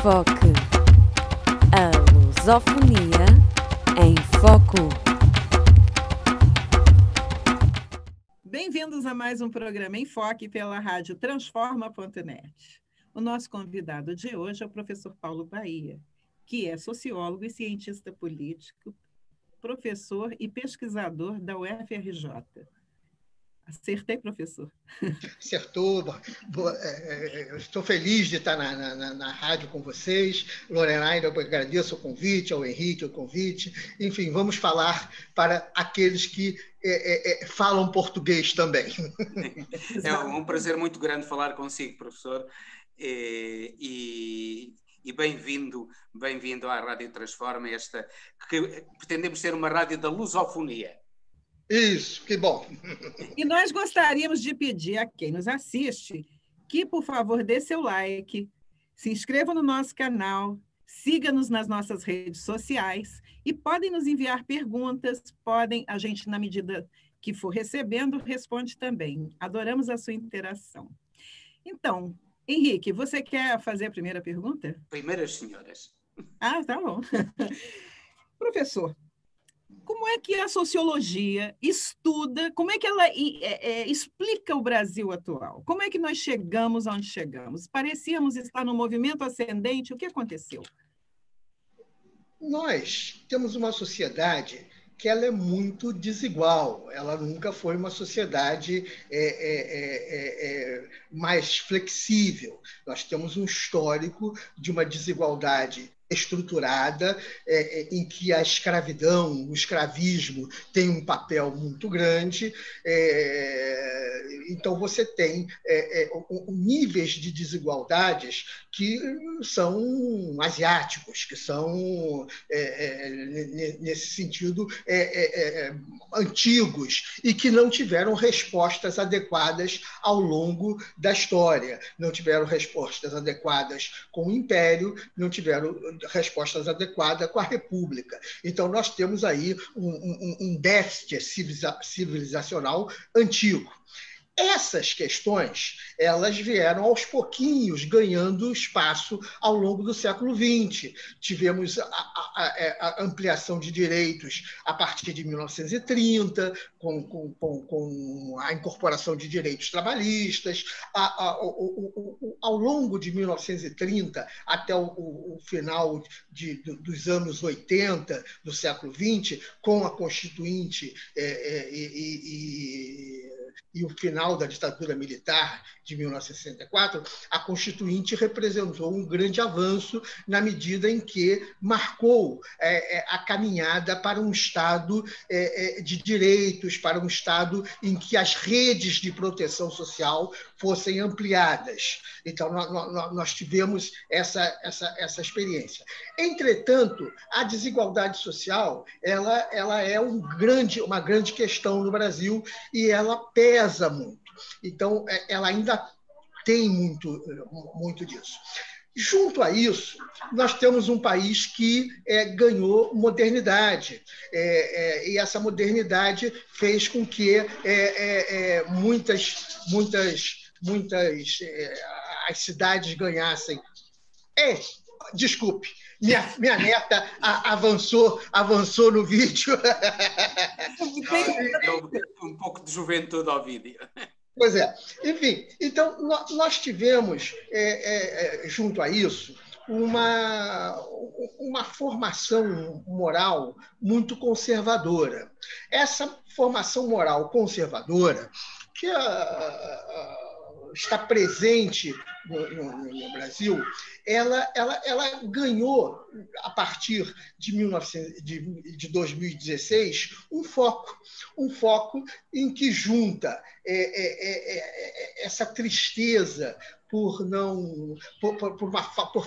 Foque. A lusofonia em foco. Bem-vindos a mais um programa em Foque pela rádio Transforma.net. O nosso convidado de hoje é o professor Paulo Bahia, que é sociólogo e cientista político, professor e pesquisador da UFRJ. Acertei, professor? Acertou. Eu estou feliz de estar na rádio com vocês. Lorena, eu agradeço o convite, ao Henrique o convite. Enfim, vamos falar para aqueles que falam português também. É um prazer muito grande falar consigo, professor. E bem-vindo à Rádio Transforma, que pretendemos ser uma rádio da lusofonia. Isso, que bom. E nós gostaríamos de pedir a quem nos assiste que, por favor, dê seu like, se inscreva no nosso canal, siga-nos nas nossas redes sociais e podem nos enviar perguntas, a gente, na medida que for recebendo, responde também. Adoramos a sua interação. Então, Henrique, você quer fazer a primeira pergunta? Primeiras senhoras. Ah, tá bom. Professor, como é que a sociologia estuda, como é que ela explica o Brasil atual? Como é que nós chegamos onde chegamos? Parecíamos estar num movimento ascendente, o que aconteceu? Nós temos uma sociedade que ela é muito desigual, ela nunca foi uma sociedade mais flexível. Nós temos um histórico de uma desigualdade estruturada, em que a escravidão, o escravismo tem um papel muito grande. Então, você tem níveis de desigualdades que são asiáticos, que são, nesse sentido, antigos e que não tiveram respostas adequadas ao longo da história. Não tiveram respostas adequadas com o Império, não tiveram respostas adequadas com a República. Então, nós temos aí um déficit civilizacional antigo. Essas questões, elas vieram aos pouquinhos ganhando espaço ao longo do século XX. Tivemos a ampliação de direitos a partir de 1930, com a incorporação de direitos trabalhistas. Ao longo de 1930 até o final dos anos 80 do século XX, com a Constituinte e o final da ditadura militar de 1964, a Constituinte representou um grande avanço na medida em que marcou a caminhada para um Estado de direitos, para um Estado em que as redes de proteção social fossem ampliadas. Então, nós tivemos essa experiência. Entretanto, a desigualdade social ela é uma grande questão no Brasil e ela pesa muito. Então, ela ainda tem muito disso. Junto a isso, nós temos um país que ganhou modernidade. E essa modernidade fez com que muitas as cidades ganhassem. Desculpe, minha neta avançou no vídeo. Deu um pouco de juventude ao vídeo. Pois é. Enfim, então, nós tivemos, junto a isso, uma formação moral muito conservadora. Essa formação moral conservadora, que está presente no Brasil, ela ganhou, a partir de 2016, um foco em que junta essa tristeza por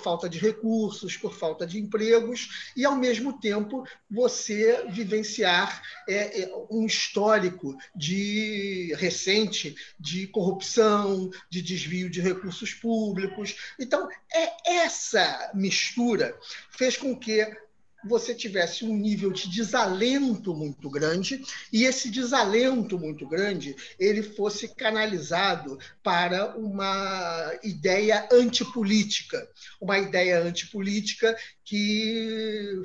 falta de recursos, por falta de empregos, e, ao mesmo tempo, você vivenciar um histórico recente de corrupção, de desvio de recursos públicos. Então, essa mistura fez com que você tivesse um nível de desalento muito grande, e esse desalento muito grande ele fosse canalizado para uma ideia antipolítica, que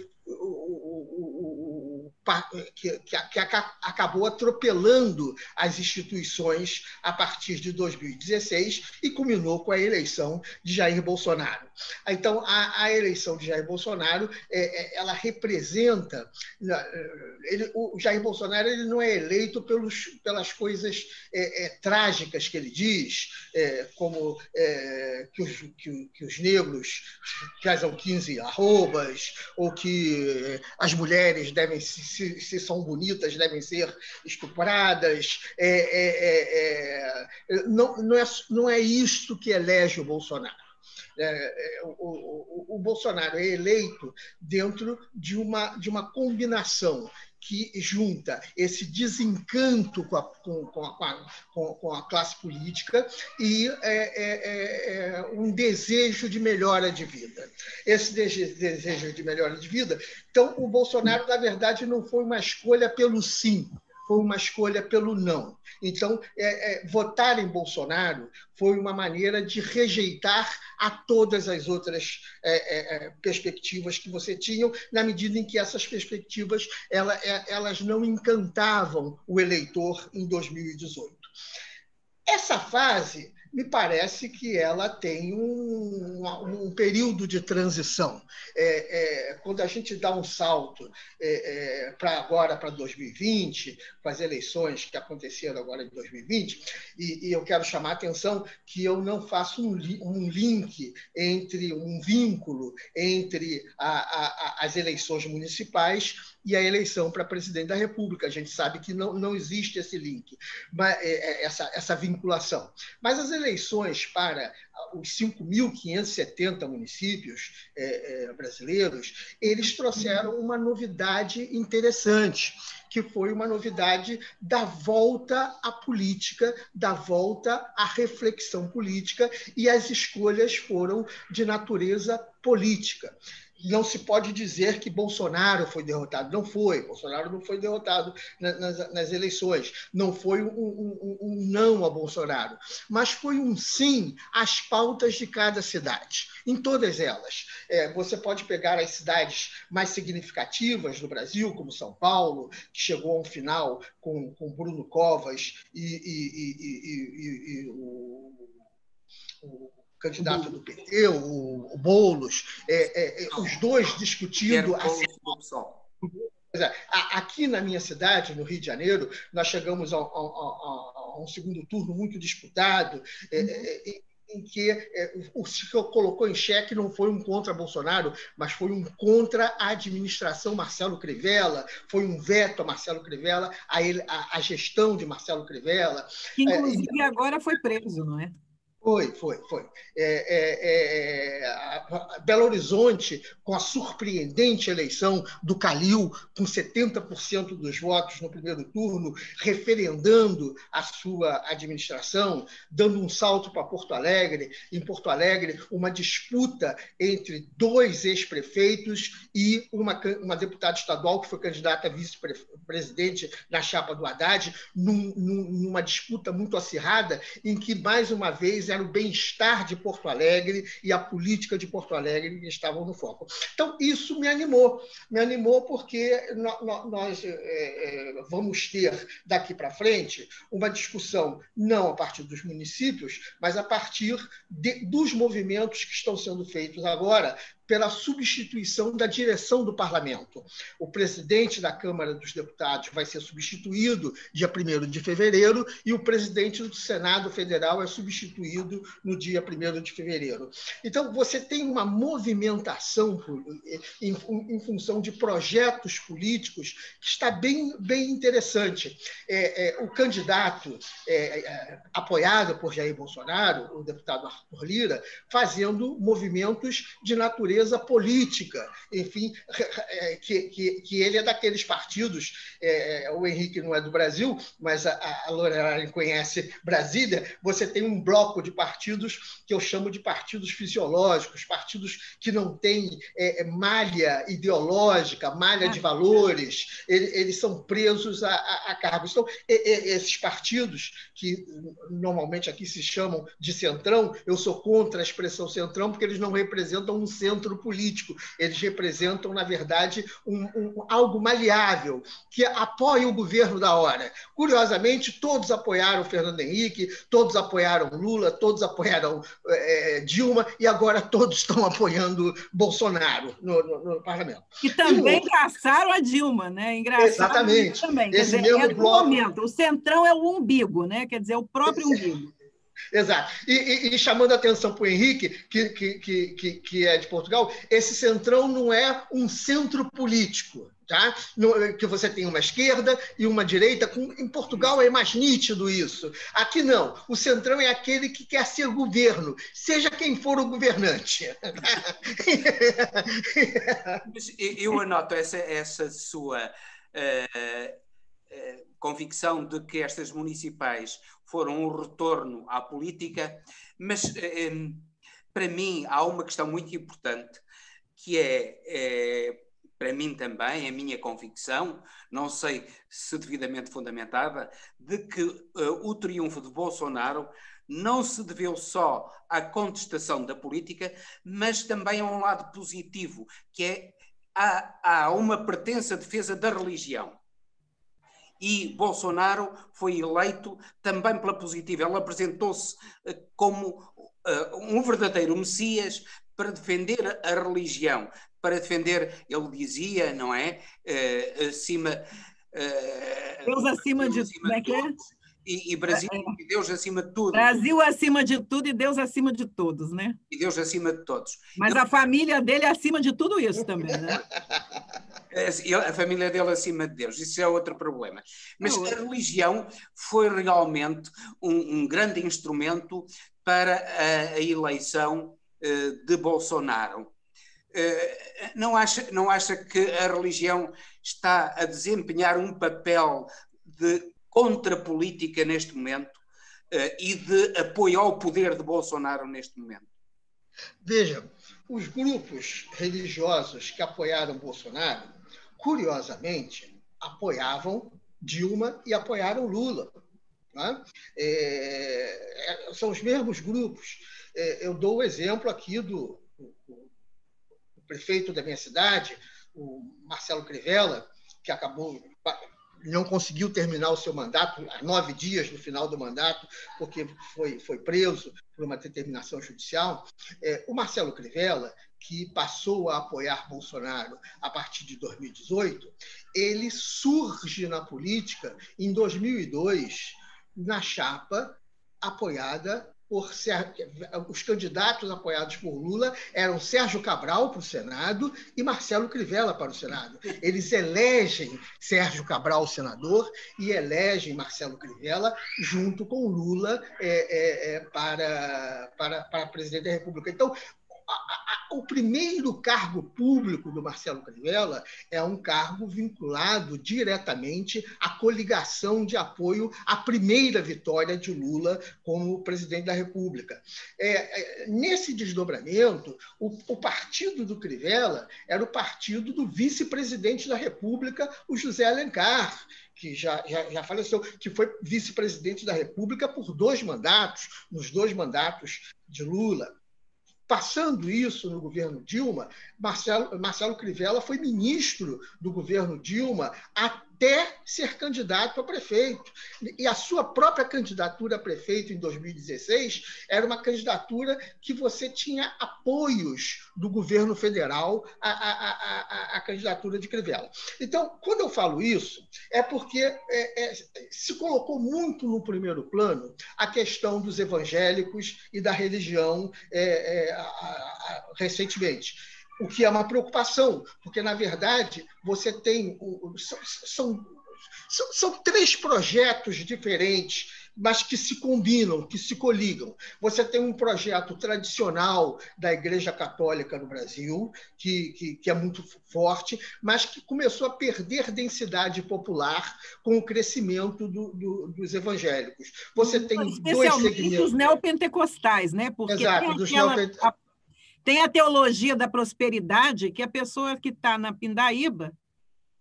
acabou atropelando as instituições a partir de 2016 e culminou com a eleição de Jair Bolsonaro. Então, a eleição de Jair Bolsonaro, ela representa... o Jair Bolsonaro ele não é eleito pelas coisas trágicas que ele diz, como que os negros casam 15 arrobas, ou que as mulheres devem, se são bonitas, devem ser estupradas. Não é isso que elege o Bolsonaro. O Bolsonaro é eleito dentro de uma combinação que junta esse desencanto com a classe política e um desejo de melhora de vida. Esse desejo de melhora de vida... Então, o Bolsonaro, na verdade, não foi uma escolha pelo sim, foi uma escolha pelo não. Então, votar em Bolsonaro foi uma maneira de rejeitar a todas as outras perspectivas que você tinha, na medida em que essas perspectivas elas não encantavam o eleitor em 2018. Essa fase, me parece que ela tem um período de transição. Quando a gente dá um salto para 2020, com as eleições que aconteceram agora em 2020, e eu quero chamar a atenção que eu não faço um link um vínculo entre as eleições municipais e a eleição para presidente da República. A gente sabe que não existe esse link, essa vinculação. Mas as eleições para os 5.570 municípios brasileiros, eles trouxeram uma novidade interessante, que foi uma novidade da volta à política, da volta à reflexão política, e as escolhas foram de natureza política. Não se pode dizer que Bolsonaro foi derrotado. Não foi. Bolsonaro não foi derrotado nas eleições. Não foi um não a Bolsonaro. Mas foi um sim às pautas de cada cidade, em todas elas. Você pode pegar as cidades mais significativas do Brasil, como São Paulo, que chegou a um final com Bruno Covas e o candidato do PT, o Boulos, os dois discutindo... Aqui na minha cidade, no Rio de Janeiro, nós chegamos a um segundo turno muito disputado, em que o Ciro colocou em xeque não foi um contra Bolsonaro, mas foi um contra a administração Marcelo Crivella, foi um veto a Marcelo Crivella, a gestão de Marcelo Crivella. Que, inclusive, agora foi preso, não é? Foi. Belo Horizonte, com a surpreendente eleição do Calil, com 70% dos votos no primeiro turno, referendando a sua administração, dando um salto para Porto Alegre. Em Porto Alegre, uma disputa entre dois ex-prefeitos e uma deputada estadual que foi candidata a vice-presidente na chapa do Haddad, numa disputa muito acirrada, em que, mais uma vez, era o bem-estar de Porto Alegre e a política de Porto Alegre que estavam no foco. Então, isso me animou porque nós vamos ter, daqui para frente, uma discussão não a partir dos municípios, mas a partir dos movimentos que estão sendo feitos agora pela substituição da direção do parlamento. O presidente da Câmara dos Deputados vai ser substituído dia 1º de fevereiro e o presidente do Senado Federal é substituído no dia 1º de fevereiro. Então, você tem uma movimentação em função de projetos políticos que está bem interessante. O candidato apoiado por Jair Bolsonaro, o deputado Arthur Lira, fazendo movimentos de natureza natureza política, enfim, que ele é daqueles partidos, o Henrique não é do Brasil, mas a Lorelai conhece Brasília, você tem um bloco de partidos que eu chamo de partidos fisiológicos, partidos que não têm malha ideológica, malha de valores, eles são presos a cargos. Então, esses partidos, que normalmente aqui se chamam de centrão, eu sou contra a expressão centrão, porque eles não representam um centro político, eles representam, na verdade, algo maleável, que apoia o governo da hora. Curiosamente, todos apoiaram Fernando Henrique, todos apoiaram Lula, todos apoiaram Dilma, e agora todos estão apoiando Bolsonaro no parlamento. E também caçaram a Dilma, né? Engraçado. Exatamente. Também. Quer dizer, mesmo bloco... momento. O centrão é o umbigo, né? Quer dizer, o próprio umbigo. Exato. E chamando a atenção para o Henrique, que é de Portugal, esse centrão não é um centro político, tá? Que você tem uma esquerda e uma direita. Em Portugal é mais nítido isso. Aqui não. O centrão é aquele que quer ser governo, seja quem for o governante. Eu anoto essa sua convicção de que estas municipais foram um retorno à política, mas para mim há uma questão muito importante que para mim também, a minha convicção, não sei se devidamente fundamentada, de que o triunfo de Bolsonaro não se deveu só à contestação da política, mas também a um lado positivo, que há uma pretensa defesa da religião. E Bolsonaro foi eleito também pela positiva. Ele apresentou-se como um verdadeiro Messias para defender a religião, para defender, ele dizia, não é? Deus acima de tudo. Como é que é? E Brasil, e Deus acima de tudo. Brasil acima de tudo e Deus acima de todos, né? E Deus acima de todos. Mas a família dele é acima de tudo isso também, né? A família dele acima de Deus, isso é outro problema. Mas a religião foi realmente um grande instrumento para a eleição de Bolsonaro. Não acha que a religião está a desempenhar um papel de contra-política neste momento e de apoio ao poder de Bolsonaro neste momento? Veja, os grupos religiosos que apoiaram Bolsonaro, curiosamente, apoiavam Dilma e apoiaram Lula. Né? São os mesmos grupos. Eu dou o exemplo aqui do prefeito da minha cidade, o Marcelo Crivella, que não conseguiu terminar o seu mandato há 9 dias no final do mandato, porque foi preso por uma determinação judicial. O Marcelo Crivella, que passou a apoiar Bolsonaro a partir de 2018, ele surge na política em 2002, na chapa apoiada por os candidatos apoiados por Lula eram Sérgio Cabral para o Senado e Marcelo Crivella para o Senado. Eles elegem Sérgio Cabral senador e elegem Marcelo Crivella junto com Lula para presidente da República. Então, o primeiro cargo público do Marcelo Crivella é um cargo vinculado diretamente à coligação de apoio à primeira vitória de Lula como presidente da República. Nesse desdobramento, o partido do Crivella era o partido do vice-presidente da República, o José Alencar, que já faleceu, que foi vice-presidente da República por 2 mandatos, nos 2 mandatos de Lula. Passando isso no governo Dilma, Marcelo Crivella foi ministro do governo Dilma até ser candidato a prefeito. E a sua própria candidatura a prefeito em 2016 era uma candidatura que você tinha apoios do governo federal à candidatura de Crivella. Então, quando eu falo isso, é porque se colocou muito no primeiro plano a questão dos evangélicos e da religião recentemente. O que é uma preocupação, porque, na verdade, você tem... São 3 projetos diferentes mas que se combinam, que se coligam. Você tem um projeto tradicional da Igreja Católica no Brasil, que é muito forte, mas que começou a perder densidade popular com o crescimento dos evangélicos. Você tem dois segmentos. Os neopentecostais, né? Porque exato, tem a teologia da prosperidade, que a pessoa que está na pindaíba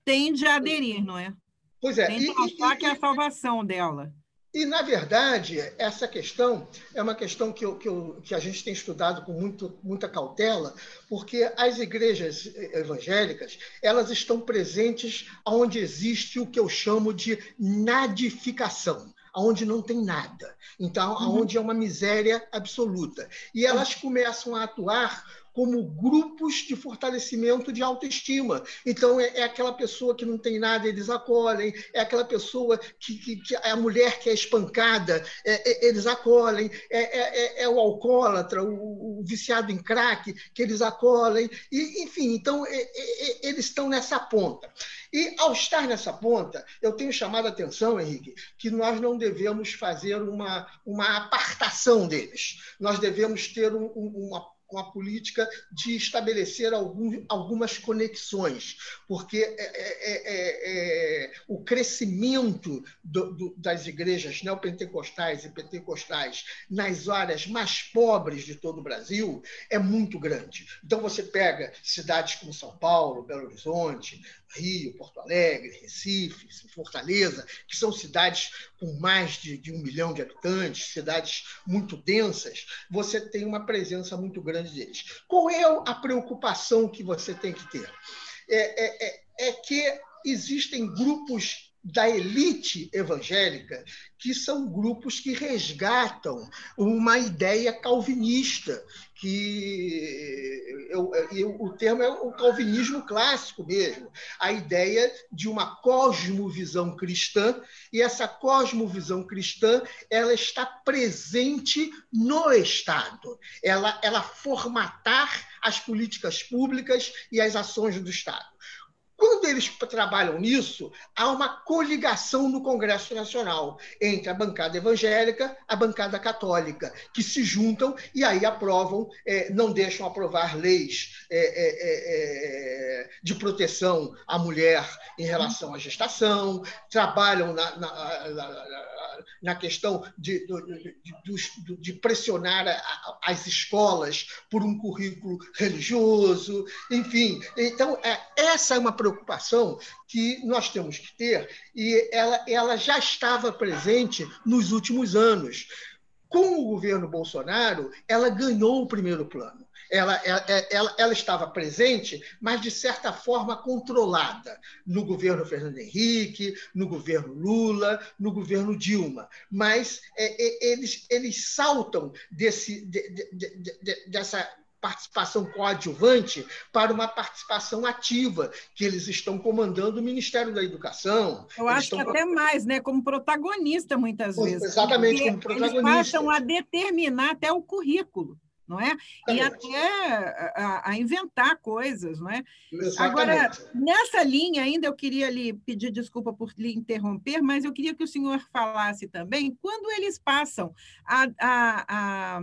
tende a aderir, não é? Pois é. Tende a achar que é a salvação dela. E, na verdade, essa questão é uma questão que a gente tem estudado com muita cautela, porque as igrejas evangélicas, elas estão presentes onde existe o que eu chamo de nadificação, onde não tem nada. Então, onde é uma miséria absoluta. E elas começam a atuar como grupos de fortalecimento de autoestima. Então, é aquela pessoa que não tem nada, eles acolhem, é aquela pessoa que é a mulher que é espancada, eles acolhem, é o alcoólatra, o viciado em crack, que eles acolhem, e, enfim, então, eles estão nessa ponta. E, ao estar nessa ponta, eu tenho chamado a atenção, Henrique, que nós não devemos fazer uma apartação deles. Nós devemos ter com a política de estabelecer algumas conexões, porque o crescimento das igrejas neopentecostais e pentecostais nas áreas mais pobres de todo o Brasil é muito grande. Então, você pega cidades como São Paulo, Belo Horizonte, Rio, Porto Alegre, Recife, Fortaleza, que são cidades com mais de 1 milhão de habitantes, cidades muito densas, você tem uma presença muito grande deles. Qual é a preocupação que você tem que ter? É que existem grupos da elite evangélica que são grupos que resgatam uma ideia calvinista, o termo é o calvinismo clássico mesmo, a ideia de uma cosmovisão cristã, e essa cosmovisão cristã ela está presente no Estado, ela formatar as políticas públicas e as ações do Estado. Quando eles trabalham nisso, há uma coligação no Congresso Nacional entre a bancada evangélica e a bancada católica, que se juntam e aí aprovam, não deixam aprovar leis de proteção à mulher em relação à gestação, trabalham na questão de pressionar as escolas por um currículo religioso, enfim. Então, essa é uma preocupação que nós temos que ter, e ela já estava presente nos últimos anos. Com o governo Bolsonaro, ela ganhou o primeiro plano. Ela estava presente, mas, de certa forma, controlada no governo Fernando Henrique, no governo Lula, no governo Dilma. Mas eles saltam dessa participação coadjuvante para uma participação ativa, que eles estão comandando o Ministério da Educação. Eu acho que até mais, né? Como protagonista, muitas vezes. Exatamente, como protagonista. Eles passam a determinar até o currículo, não é? E até a inventar coisas, não é? Exatamente. Agora, nessa linha ainda, eu queria lhe pedir desculpa por lhe interromper, mas eu queria que o senhor falasse também, quando eles passam a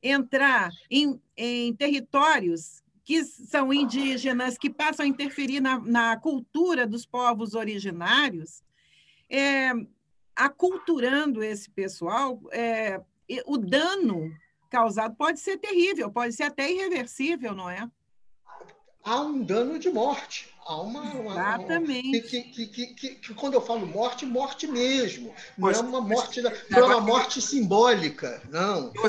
entrar em territórios que são indígenas, que passam a interferir na cultura dos povos originários, aculturando esse pessoal, o dano causado pode ser terrível, pode ser até irreversível, não é? Há um dano de morte. Exatamente. Que quando eu falo morte, morte mesmo. Não é uma morte, não é uma morte simbólica, não. Eu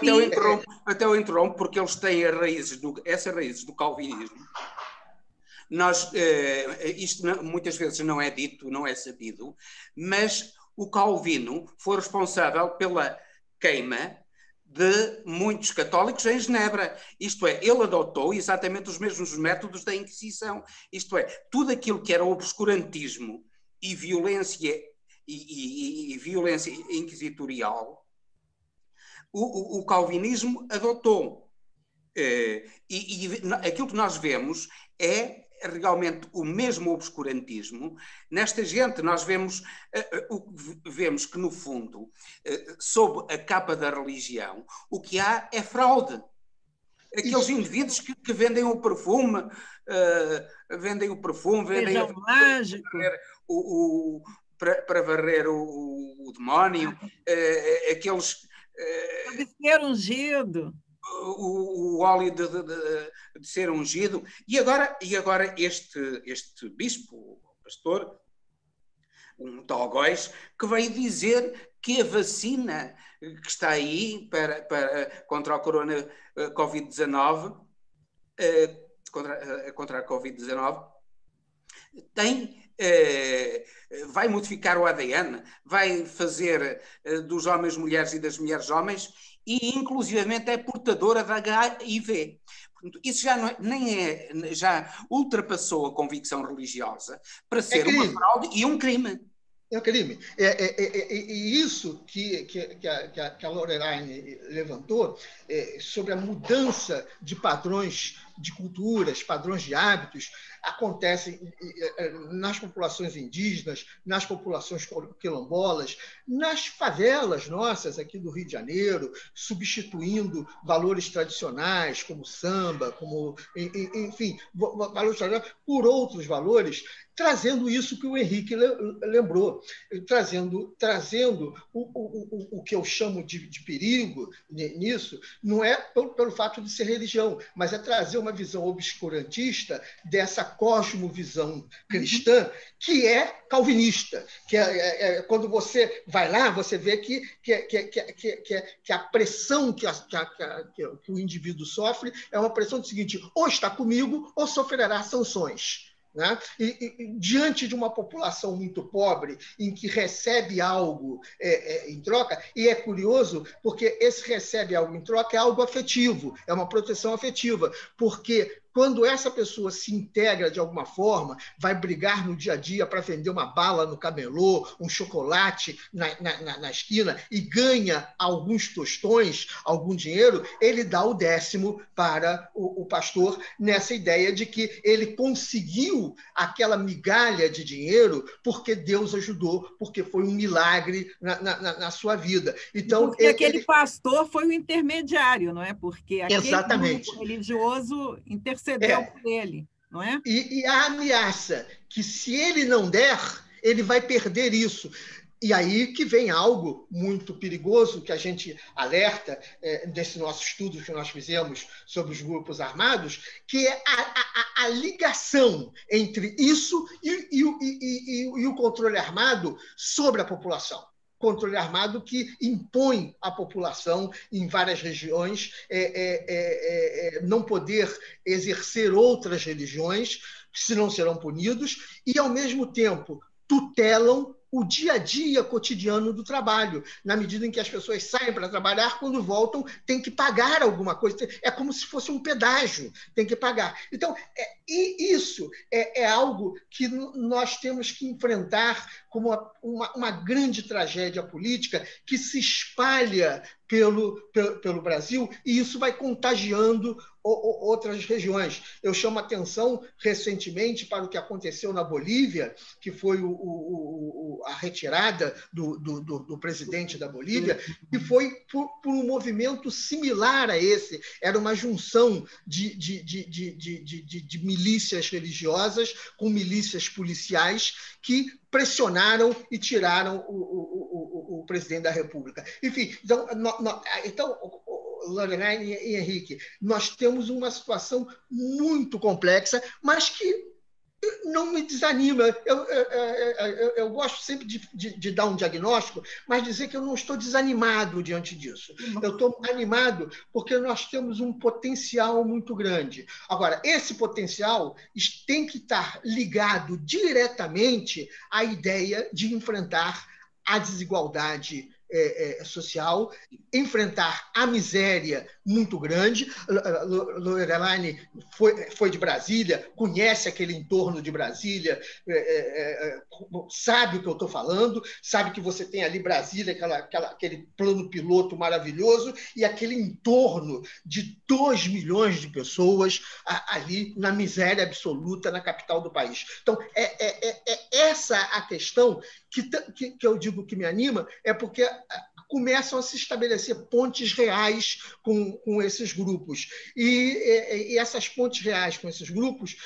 até o interrompo, porque eles têm essas raízes do calvinismo. Isto muitas vezes não é dito, não é sabido, mas o Calvino foi responsável pela queima de muitos católicos em Genebra. Isto é, ele adotou exatamente os mesmos métodos da Inquisição. Isto é, tudo aquilo que era obscurantismo e violência, e violência inquisitorial, o calvinismo adotou. E aquilo que nós vemos é realmente o mesmo obscurantismo. Nesta gente nós vemos que, no fundo, sob a capa da religião, o que há é fraude. Aqueles indivíduos que vendem o perfume, vendem Feijão mágico. Para varrer o demónio, aqueles... ser ungido. O óleo de ser ungido. E agora este bispo, o pastor, um tal Góis, que veio dizer que a vacina que está aí contra a Covid-19, contra a Covid-19, vai modificar o ADN, vai fazer dos homens mulheres e das mulheres homens, e inclusivamente é portadora da HIV. Isso já ultrapassou a convicção religiosa para ser uma fraude e um crime. É um crime. E isso que a Lorelai levantou sobre a mudança de padrões de culturas, padrões de hábitos, acontecem nas populações indígenas, nas populações quilombolas, nas favelas nossas aqui do Rio de Janeiro, substituindo valores tradicionais como samba, enfim, valores tradicionais por outros valores, trazendo isso que o Henrique lembrou, trazendo o que eu chamo de perigo nisso, não é pelo fato de ser religião, mas é trazer uma visão obscurantista dessa cosmovisão cristã, que é calvinista, que quando você vai lá, você vê que a pressão que o indivíduo sofre é uma pressão do seguinte: ou está comigo ou sofrerá sanções. Né? E diante de uma população muito pobre, em que recebe algo em troca, e é curioso porque esse recebe algo em troca é algo afetivo, é uma proteção afetiva, porque quando essa pessoa se integra de alguma forma, vai brigar no dia a dia para vender uma bala no camelô, um chocolate na esquina e ganha alguns tostões, algum dinheiro, ele dá o 10º para o pastor, nessa ideia de que ele conseguiu aquela migalha de dinheiro porque Deus ajudou, porque foi um milagre na sua vida. Então, porque aquele pastor foi o intermediário, não é? Porque aquele exatamente. grupo religioso intercedeu por ele, não é? E a ameaça que, se ele não der, ele vai perder isso. E aí que vem algo muito perigoso que a gente alerta desse nosso estudo que nós fizemos sobre os grupos armados, que é a ligação entre isso e o controle armado sobre a população. Controle armado que impõe à população, em várias regiões, não poder exercer outras religiões, senão serão punidos, e, ao mesmo tempo, tutelam o dia a dia cotidiano do trabalho, na medida em que as pessoas saem para trabalhar, quando voltam, tem que pagar alguma coisa. É como se fosse um pedágio, tem que pagar. Então, isso é algo que nós temos que enfrentar como uma grande tragédia política que se espalha pelo Brasil, e isso vai contagiando outras regiões. Eu chamo a atenção recentemente para o que aconteceu na Bolívia, que foi a retirada do presidente da Bolívia, que foi por um movimento similar a esse. Era uma junção de milícias religiosas com milícias policiais que pressionaram e tiraram o presidente da República. Enfim, então Lorelai e Henrique, nós temos uma situação muito complexa, mas que não me desanima. Eu gosto sempre de dar um diagnóstico, mas dizer que eu não estou desanimado diante disso. Eu estou animado porque nós temos um potencial muito grande. Agora, esse potencial tem que estar ligado diretamente à ideia de enfrentar a desigualdade social, enfrentar a miséria muito grande. Lorelai foi de Brasília, conhece aquele entorno de Brasília, sabe o que eu estou falando, sabe que você tem ali Brasília, aquele plano piloto maravilhoso, e aquele entorno de 2 milhões de pessoas ali na miséria absoluta na capital do país. Então, essa a questão que eu digo que me anima, é porque começam a se estabelecer pontes reais com esses grupos. E essas pontes reais com esses grupos,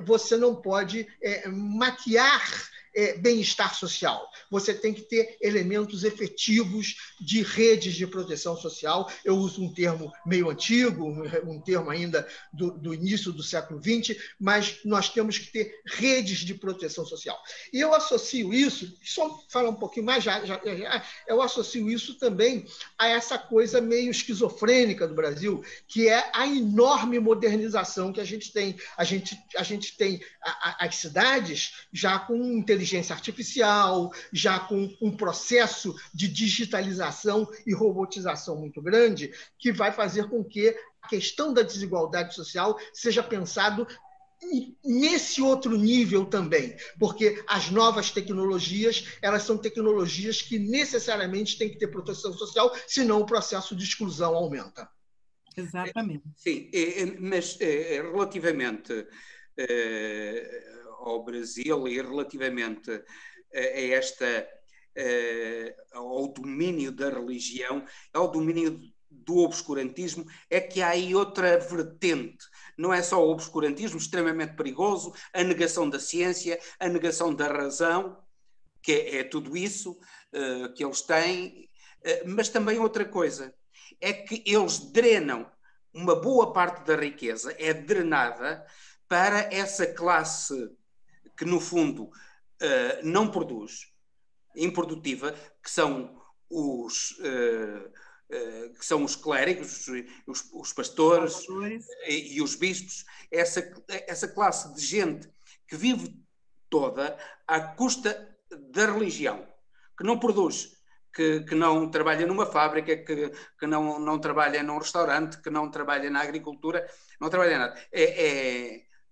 você não pode maquiar bem-estar social. Você tem que ter elementos efetivos de redes de proteção social. Eu uso um termo meio antigo, um termo ainda do início do século XX, mas nós temos que ter redes de proteção social. E eu associo isso, só falar um pouquinho mais, eu associo isso também a essa coisa meio esquizofrênica do Brasil, que é a enorme modernização que a gente tem. A gente tem as cidades já com inteligência artificial, já com um processo de digitalização e robotização muito grande, que vai fazer com que a questão da desigualdade social seja pensado nesse outro nível também, porque as novas tecnologias, elas são tecnologias que necessariamente têm que ter proteção social, senão o processo de exclusão aumenta. Exatamente. Sim, mas relativamente ao Brasil e relativamente ao domínio da religião, ao domínio do obscurantismo, é que há aí outra vertente. Não é só o obscurantismo extremamente perigoso, a negação da ciência, a negação da razão, que é tudo isso que eles têm, mas também outra coisa, é que eles drenam uma boa parte da riqueza, é drenada para essa classe que, no fundo, não produz, improdutiva, que são os clérigos, os pastores e os bispos, essa classe de gente que vive toda à custa da religião, que não produz, que não trabalha numa fábrica, que não trabalha num restaurante, que não trabalha na agricultura, não trabalha nada.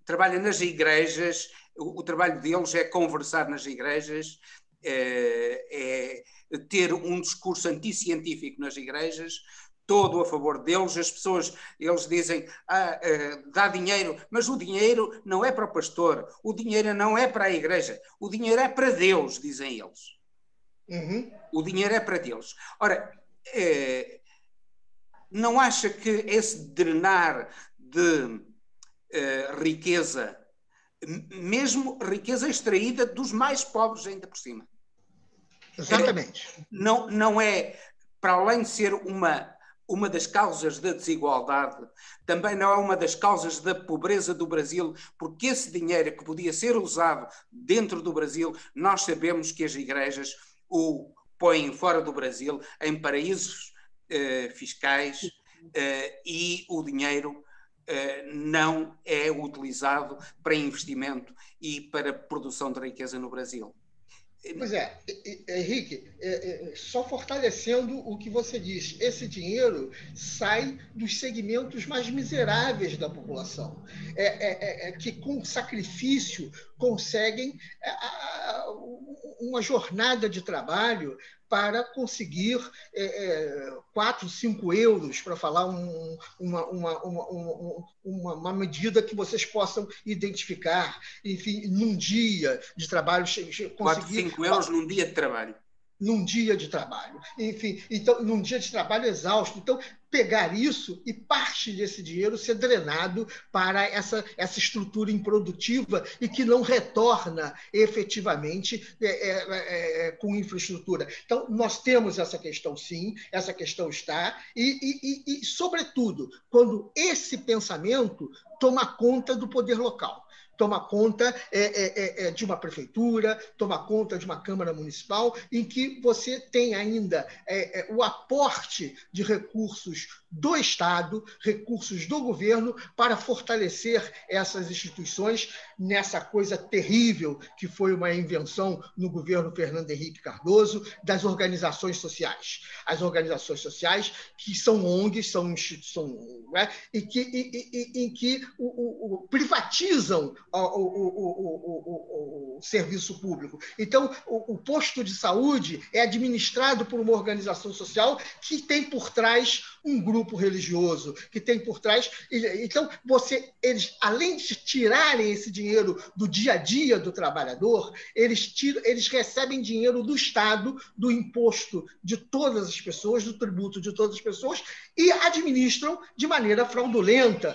Trabalha nas igrejas, o trabalho deles é conversar nas igrejas, é ter um discurso anticientífico nas igrejas, todo a favor deles. As pessoas, eles dizem, dá dinheiro, mas o dinheiro não é para o pastor, o dinheiro não é para a igreja, o dinheiro é para Deus, dizem eles. Uhum. O dinheiro é para Deus. Ora, não acha que esse drenar de riqueza, mesmo riqueza extraída dos mais pobres ainda por cima, exatamente, não é, para além de ser uma das causas da desigualdade, também não é uma das causas da pobreza do Brasil, porque esse dinheiro que podia ser usado dentro do Brasil, nós sabemos que as igrejas o põem fora do Brasil, em paraísos fiscais, e o dinheiro não é utilizado para investimento e para produção de riqueza no Brasil. Pois é, Henrique, só fortalecendo o que você diz, esse dinheiro sai dos segmentos mais miseráveis da população, que com sacrifício conseguem uma jornada de trabalho para conseguir 4, 5 euros, para falar uma medida que vocês possam identificar, enfim, num dia de trabalho. 4, 5 euros num dia de trabalho. Num dia de trabalho. Enfim, então, num dia de trabalho exausto. Então, pegar isso e parte desse dinheiro ser drenado para essa estrutura improdutiva e que não retorna efetivamente com infraestrutura. Então, nós temos essa questão, sim, essa questão está, e sobretudo, quando esse pensamento toma conta do poder local. toma conta de uma prefeitura, toma conta de uma Câmara Municipal, em que você tem ainda o aporte de recursos do Estado, recursos do governo, para fortalecer essas instituições nessa coisa terrível que foi uma invenção no governo Fernando Henrique Cardoso, das organizações sociais. As organizações sociais, que são ONGs, são instituições, né? em que privatizam o serviço público. Então, o posto de saúde é administrado por uma organização social que tem por trás um grupo religioso, que tem por trás... Então, eles, além de tirarem esse dinheiro do dia a dia do trabalhador, eles recebem dinheiro do Estado, do imposto de todas as pessoas, do tributo de todas as pessoas, e administram de maneira fraudulenta.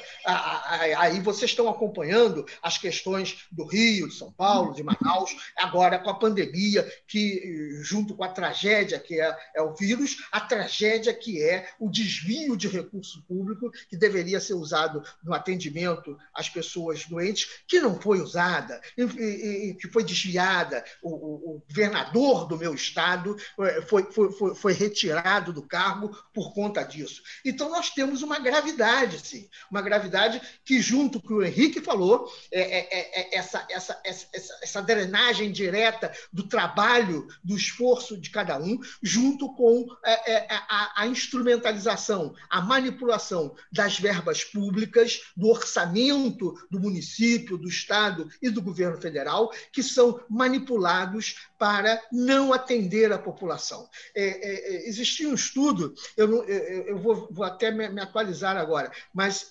Aí vocês estão acompanhando as questões do Rio, de São Paulo, de Manaus, agora com a pandemia, que junto com a tragédia que é o vírus, a tragédia que é o desvio de recurso público que deveria ser usado no atendimento às pessoas doentes, que não foi usada, que foi desviada. O governador do meu estado foi retirado do cargo por conta disso. Então, nós temos uma gravidade, sim, uma gravidade que, junto com o que o Henrique falou, essa drenagem direta do trabalho, do esforço de cada um, junto com a instrumentalização, a manipulação das verbas públicas, do orçamento do município, do Estado e do governo federal, que são manipulados para não atender a população. Existia um estudo, eu vou até me atualizar agora, mas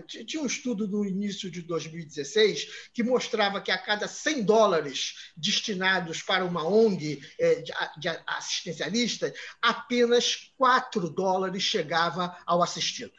tinha um estudo no início de 2016 que mostrava que a cada $100 destinados para uma ONG de assistencialista, apenas $4 chegava ao assistido.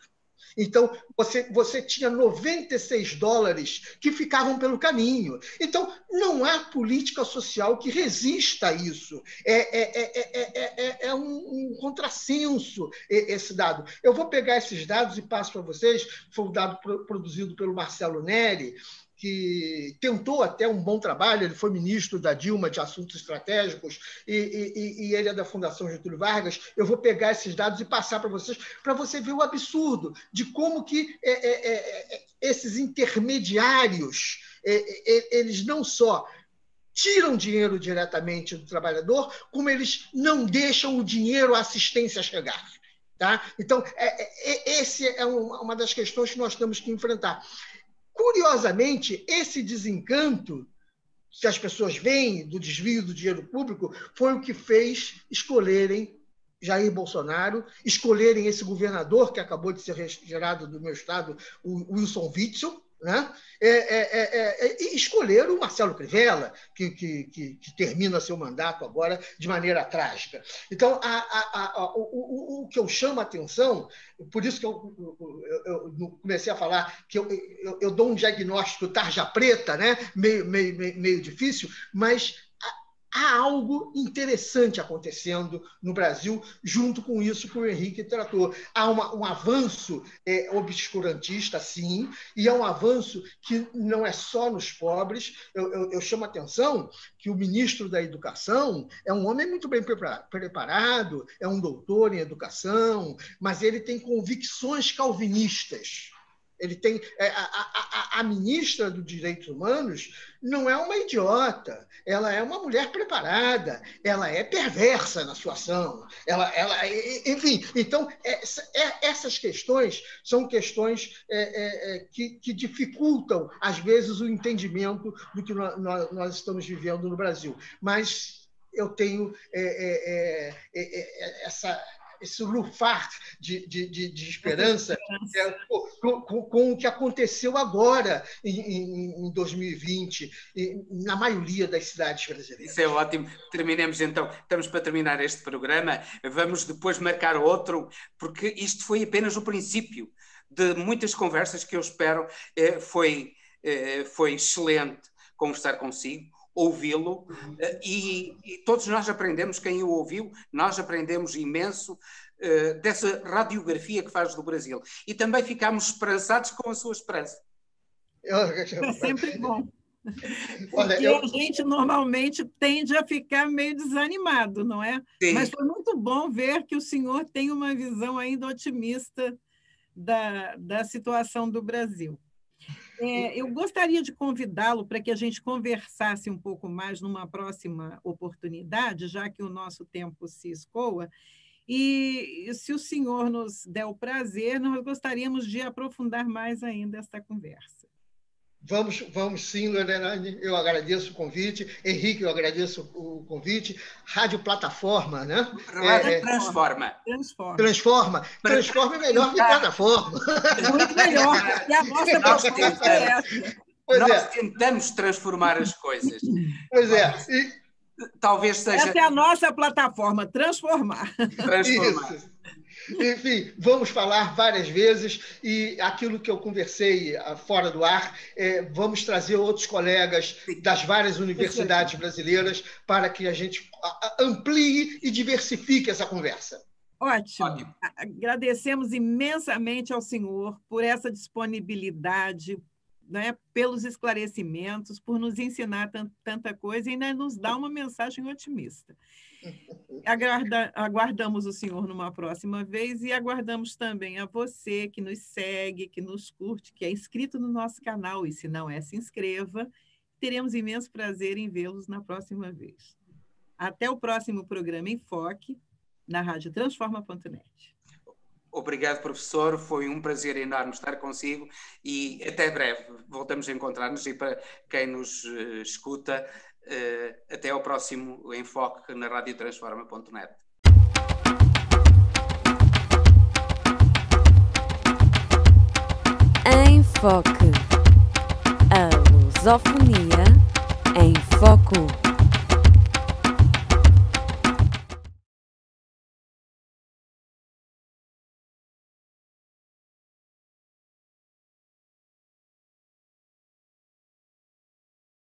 Então, você tinha $96 que ficavam pelo caminho. Então, não há política social que resista a isso. É um contrassenso esse dado. Eu vou pegar esses dados e passo para vocês. Foi um dado produzido pelo Marcelo Neri, que tentou até um bom trabalho. Ele foi ministro da Dilma de Assuntos Estratégicos e ele é da Fundação Getúlio Vargas. Eu vou pegar esses dados e passar para você ver o absurdo de como que esses intermediários, eles não só tiram dinheiro diretamente do trabalhador, como eles não deixam o dinheiro, a assistência chegar. Tá? Então, essa é uma das questões que nós temos que enfrentar. Curiosamente, esse desencanto que as pessoas veem do desvio do dinheiro público foi o que fez escolherem Jair Bolsonaro, escolherem esse governador que acabou de ser retirado do meu estado, o Wilson Witzel, né? E escolher o Marcelo Crivella, que termina seu mandato agora de maneira trágica. Então, o que eu chamo a atenção, por isso que eu comecei a falar que eu dou um diagnóstico tarja preta, né? meio difícil, mas há algo interessante acontecendo no Brasil, junto com isso que o Henrique tratou. Há um avanço obscurantista, sim, e é um avanço que não é só nos pobres. Eu chamo a atenção que o ministro da Educação é um homem muito bem preparado, é um doutor em educação, mas ele tem convicções calvinistas. Ele tem a ministra dos Direitos Humanos não é uma idiota, ela é uma mulher preparada, ela é perversa na sua ação, enfim. Então, essas questões são questões que dificultam, às vezes, o entendimento do que nós estamos vivendo no Brasil. Mas eu tenho esse lufar de esperança com o que aconteceu agora, em 2020, na maioria das cidades brasileiras. Isso é ótimo. Terminemos então. Estamos para terminar este programa. Vamos depois marcar outro, porque isto foi apenas o princípio de muitas conversas que eu espero. Foi excelente conversar consigo, ouvi-lo, e todos nós aprendemos, quem o ouviu, nós aprendemos imenso dessa radiografia que faz do Brasil. E também ficámos esperançados com a sua esperança. É sempre bom. Olha, Porque a gente normalmente tende a ficar meio desanimado, não é? Sim. Mas foi muito bom ver que o senhor tem uma visão ainda otimista da situação do Brasil. Eu gostaria de convidá-lo para que a gente conversasse um pouco mais numa próxima oportunidade, já que o nosso tempo se escoa, e se o senhor nos der o prazer, nós gostaríamos de aprofundar mais ainda esta conversa. Vamos sim, Lorelane, eu agradeço o convite. Henrique, eu agradeço o convite. Rádio Plataforma, né? Transforma. Transforma é melhor que plataforma. Muito melhor, e a nossa proposta é essa. Nós tentamos transformar as coisas. Pois é. Talvez seja... Essa é a nossa plataforma, transformar. Isso. Enfim, vamos falar várias vezes e aquilo que eu conversei fora do ar, vamos trazer outros colegas das várias universidades brasileiras para que a gente amplie e diversifique essa conversa. Ótimo. Agradecemos imensamente ao senhor por essa disponibilidade, né, pelos esclarecimentos, por nos ensinar tanta coisa e ainda nos dar uma mensagem otimista. Aguardamos o senhor numa próxima vez e aguardamos também a você que nos segue, que nos curte, que é inscrito no nosso canal, e se não é, se inscreva. Teremos imenso prazer em vê-los na próxima vez. Até o próximo programa Enfoque, na Rádio Transforma.net. Obrigado, professor. Foi um prazer enorme estar consigo e até breve. Voltamos a encontrar-nos e para quem nos escuta, até ao próximo Enfoque na Rádio Transforma.net. Enfoque. A lusofonia em foco.